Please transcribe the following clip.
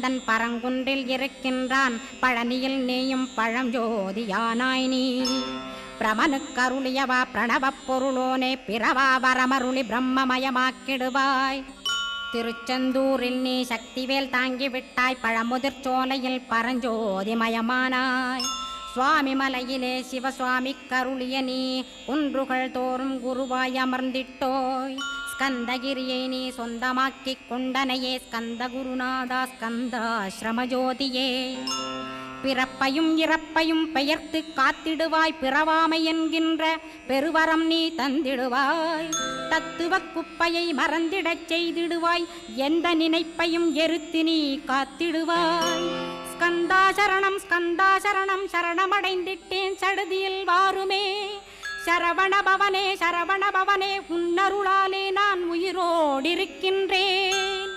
எந்தன் பரங்குன்றில் இருக்கின்றான் பழனியில் நீயும் பழஞ்சோதியானாய் நீ பிரமனுக்கருளியவா பிரணவப் பொருளோனே பிறவா வரமருளி பிரம்மமயமாக்கிடுவாய் திருச்செந்தூரில் நீ சக்திவேல் தாங்கிவிட்டாய் பழமுதிர் சோலையில் பரஞ்சோதிமயமானாய் சுவாமி மலையிலே சிவசுவாமி கருளிய நீ குன்றுகள் தோறும் குருவாய் அமர்ந்திட்டோய் ஸ்கந்தகிரியை நீ சொந்தமாக்கிக் கொண்டனையே ஸ்கந்த குருநாதா ஸ்கந்தாஸ்ரமஜோதியே பிறப்பையும் இறப்பையும் பெயர்த்து காத்திடுவாய் பிறவாமை என்கின்ற பெருவரம் நீ தந்திடுவாய் தத்துவ குப்பையை மறந்திடச் செய்திடுவாய் எந்த நினைப்பையும் எரித்து நீ காத்திடுவாய் ஸ்கந்தா சரணம் சரணமடைந்திட்டேன் சடுதியில் வாருமே சரவணபவனே உன்னருளாலே நான் உயிரோடிருக்கின்றேன்.